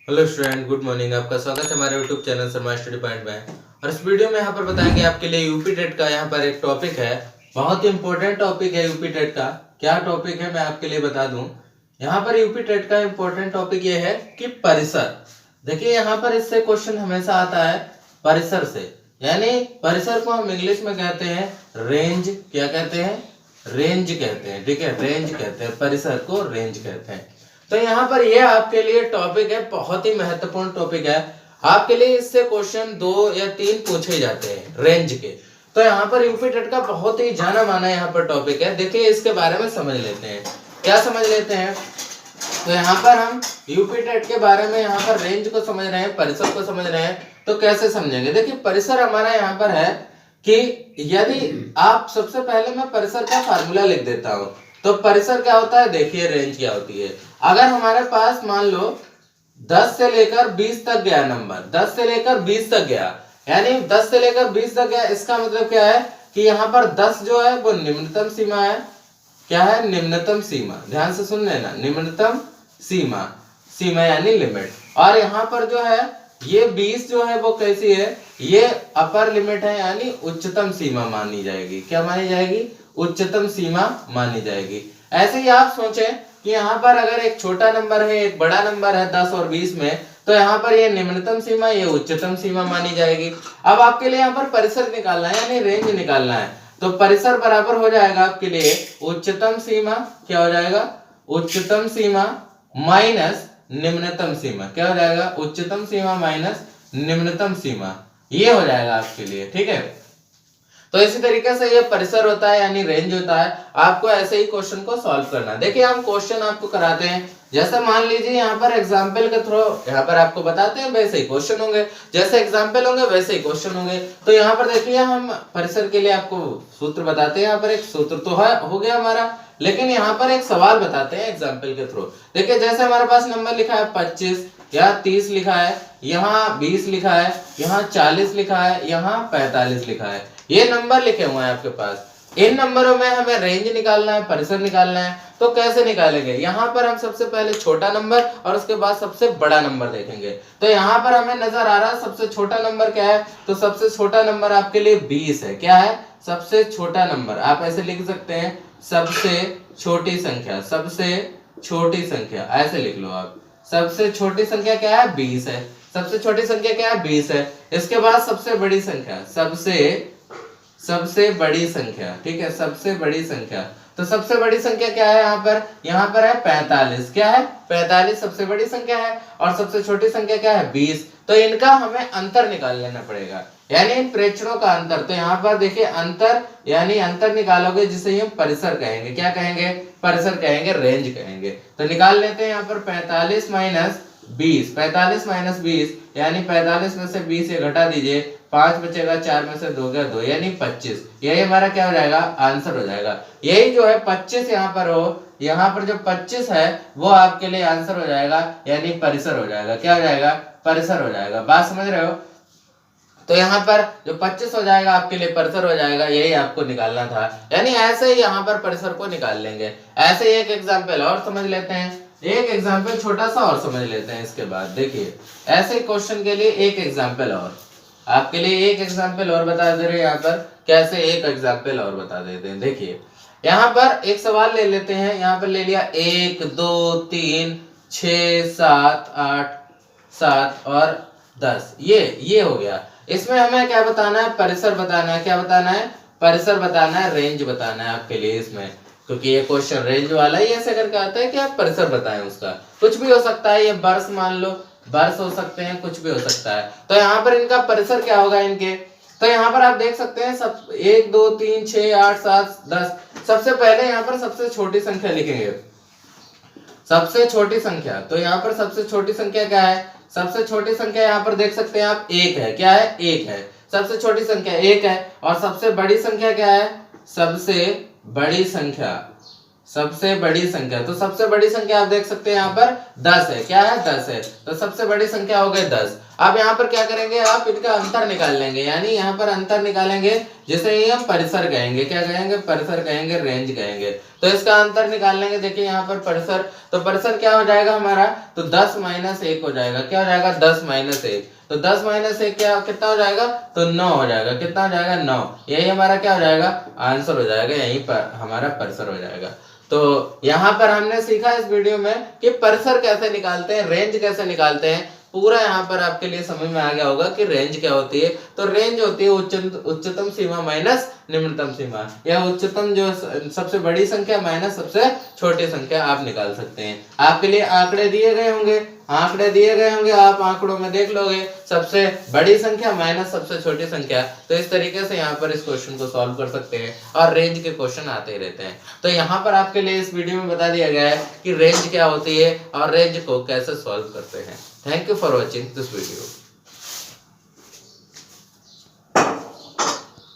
Hello student, good morning. आपका स्वागत है हमारे YouTube channel Sharma study point में। और इस वीडियो में यहाँ पर बताएंगे आपके लिए यूपी टेट का यहाँ पर एक टॉपिक है। बहुत ही इंपॉर्टेंट टॉपिक है यूपी टेट का। क्या टॉपिक है मैं आपके लिए बता दूं। यहाँ पर यूपी टेट का इंपॉर्टेंट टॉपिक ये है कि परिसर। देखिए यहाँ पर इससे क्वेश्चन हमेशा आता है परिसर से, यानी परिसर को हम इंग्लिश में कहते हैं रेंज। क्या कहते हैं? रेंज कहते हैं। ठीक है, रेंज कहते हैं, परिसर को रेंज कहते हैं। तो यहाँ पर यह आपके लिए टॉपिक है, बहुत ही महत्वपूर्ण टॉपिक है आपके लिए। इससे क्वेश्चन 2 या 3 पूछे जाते हैं रेंज के। तो यहाँ पर यूपी टेट का बहुत ही जाना माना यहाँ पर टॉपिक है। देखिए इसके बारे में समझ लेते हैं। क्या समझ लेते हैं? तो यहाँ पर हम यूपी टेट के बारे में यहाँ पर रेंज को समझ रहे हैं, परिसर को समझ रहे हैं। तो कैसे समझेंगे? देखिए परिसर हमारा यहाँ पर है कि यदि आप, सबसे पहले मैं परिसर का फार्मूला लिख देता हूं। तो परिसर क्या होता है, देखिए रेंज क्या होती है। अगर हमारे पास मान लो 10 से लेकर 20 तक गया नंबर, 10 से लेकर 20 तक गया, यानी 10 से लेकर 20 तक गया, इसका मतलब क्या है कि यहाँ पर 10 जो है वो निम्नतम सीमा है। क्या है? निम्नतम सीमा। ध्यान से सुन लेना, निम्नतम सीमा, सीमा यानी लिमिट। और यहाँ पर जो है ये 20 जो है वो कैसी है? ये अपर लिमिट है, यानी उच्चतम सीमा मानी जाएगी। क्या मानी जाएगी? उच्चतम सीमा मानी जाएगी। ऐसे ही आप सोचें कि यहाँ पर अगर एक छोटा नंबर है, एक बड़ा नंबर है 10 और 20 में, तो यहाँ पर ये निम्नतम सीमा, ये उच्चतम सीमा मानी जाएगी। अब आपके लिए यहाँ पर परिसर निकालना है, यानी रेंज निकालना है। तो परिसर बराबर हो जाएगा आपके लिए उच्चतम सीमा। क्या हो जाएगा? उच्चतम सीमा माइनस निम्नतम सीमा। क्या हो जाएगा? उच्चतम सीमा माइनस निम्नतम सीमा। ये हो जाएगा आपके लिए। ठीक है, तो इसी तरीके से ये परिसर होता है, यानी रेंज होता है। आपको ऐसे ही क्वेश्चन को सॉल्व करना है। देखिए हम क्वेश्चन आपको कराते हैं, जैसे मान लीजिए यहाँ पर एग्जाम्पल के थ्रू यहाँ पर आपको बताते हैं, वैसे ही क्वेश्चन होंगे। जैसे एग्जाम्पल होंगे वैसे ही क्वेश्चन होंगे। तो यहाँ पर देखिए हम परिसर के लिए आपको सूत्र बताते हैं। यहाँ पर एक सूत्र तो है, हो गया हमारा, लेकिन यहाँ पर एक सवाल बताते हैं एग्जाम्पल के थ्रू। देखिए जैसे हमारे पास नंबर लिखा है 25 या 30 लिखा है, यहाँ 20 लिखा है, यहाँ 40 लिखा है, यहाँ 45 लिखा है। ये नंबर लिखे हुए हैं आपके पास। इन नंबरों में हमें रेंज निकालना है, परिसर निकालना है। तो कैसे निकालेंगे? यहाँ पर हम सबसे पहले छोटा नंबर और उसके बाद सबसे बड़ा नंबर देखेंगे। तो यहाँ पर हमें नजर आ रहा है सबसे छोटा नंबर क्या है? तो सबसे छोटा नंबर आपके लिए 20 है। क्या है? सबसे छोटा नंबर। आप ऐसे लिख सकते हैं, सबसे छोटी संख्या, सबसे छोटी संख्या, ऐसे लिख लो आप। सबसे छोटी संख्या क्या है? 20 है। सबसे छोटी संख्या क्या है? 20 है। इसके बाद सबसे बड़ी संख्या, सबसे बड़ी संख्या। ठीक है, सबसे बड़ी संख्या। तो सबसे बड़ी संख्या क्या है यहाँ पर? यहाँ पर है 45। क्या है? 45 सबसे बड़ी संख्या है। और सबसे छोटी संख्या क्या है? 20। तो इनका हमें अंतर निकाल लेना पड़ेगा, यानी इन प्रेक्षणों का अंतर। तो यहाँ पर देखिए अंतर, यानी अंतर निकालोगे जिसे हम परिसर कहेंगे। क्या कहेंगे? परिसर कहेंगे, रेंज कहेंगे। तो निकाल लेते हैं यहाँ पर 45 माइनस 20, 45 माइनस 20, यानी 45 में से 20 ये घटा दीजिए, 5 बचेगा, 4 में से 2 गया 2, यानी 25। यही हमारा क्या हो जाएगा? आंसर हो जाएगा। यही जो है 25 यहाँ पर हो, यहाँ पर जो 25 है वो आपके लिए आंसर हो जाएगा, यानी परिसर हो जाएगा। क्या हो जाएगा? परिसर हो जाएगा। बात समझ रहे हो? तो यहाँ पर जो 25 हो जाएगा आपके लिए परिसर हो जाएगा। यही आपको निकालना था, यानी ऐसे ही यहाँ पर परिसर को निकाल लेंगे। ऐसे ही एक एग्जाम्पल और समझ लेते हैं, एक एग्जाम्पल छोटा सा और समझ लेते हैं। इसके बाद देखिए ऐसे क्वेश्चन के लिए एक एग्जाम्पल और आपके लिए, एक एग्जाम्पल और बता दे रहे हैं। यहाँ पर कैसे एक एग्जाम्पल और बता देते हैं। देखिए यहाँ पर एक सवाल ले लेते हैं। यहाँ पर ले लिया 1 2 3 6 7 8 7 और 10, ये हो गया। इसमें हमें क्या बताना है? परिसर बताना है। क्या बताना है? परिसर बताना है, रेंज बताना है आपके लिए इसमें, क्योंकि ये क्वेश्चन रेंज वाला ही ऐसे करके आता है कि आप परिसर बताएं उसका। कुछ भी हो सकता है, ये वर्ष मान लो, वर्ष हो सकते हैं, कुछ भी हो सकता है। तो यहाँ पर इनका परिसर क्या होगा इनके? तो यहाँ पर आप देख सकते हैं सब 1 2 3 6 8 7 10। सबसे पहले यहाँ पर सबसे छोटी संख्या लिखेंगे, सबसे छोटी संख्या। तो यहाँ पर सबसे छोटी संख्या क्या है? सबसे छोटी संख्या यहाँ पर देख सकते हैं आप 1 है। क्या है? 1 है। सबसे छोटी संख्या 1 है। और सबसे बड़ी संख्या क्या है? सबसे बड़ी संख्या, सबसे बड़ी संख्या। तो सबसे बड़ी संख्या आप देख सकते हैं यहाँ पर 10 है। क्या है? 10 है। तो सबसे बड़ी संख्या हो गई 10। अब यहाँ पर क्या करेंगे आप, इनका अंतर निकाल लेंगे, यानी यहाँ पर अंतर निकालेंगे जिसे ही हम परिसर कहेंगे। क्या कहेंगे? परिसर कहेंगे, रेंज कहेंगे। तो इसका अंतर निकाल लेंगे। देखिए यहाँ पर परिसर, तो परिसर क्या हो जाएगा हमारा, तो 10 - 1 हो जाएगा। क्या हो जाएगा? 10 - 1। तो 10 - 1 क्या कितना हो जाएगा? तो 9 हो जाएगा। कितना हो जाएगा? 9। यही हमारा क्या हो जाएगा? आंसर हो जाएगा, यहीं पर हमारा परिसर हो जाएगा। तो यहाँ पर हमने सीखा इस वीडियो में कि परिसर कैसे निकालते हैं, रेंज कैसे निकालते हैं। पूरा यहाँ पर आपके लिए समझ में आ गया होगा कि रेंज क्या होती है। तो रेंज होती है उच्चतम सीमा माइनस निम्नतम सीमा, या उच्चतम जो सबसे बड़ी संख्या माइनस सबसे छोटी संख्या आप निकाल सकते हैं। आपके लिए आंकड़े दिए गए होंगे, आप आंकड़ों में देख लोगे सबसे बड़ी संख्या माइनस सबसे छोटी संख्या। तो इस तरीके से यहाँ पर इस क्वेश्चन को सॉल्व कर सकते हैं, और रेंज के क्वेश्चन आते ही रहते हैं। तो यहाँ पर आपके लिए इस वीडियो में बता दिया गया है कि रेंज क्या होती है और रेंज को कैसे सॉल्व करते हैं। Thank you for watching this video.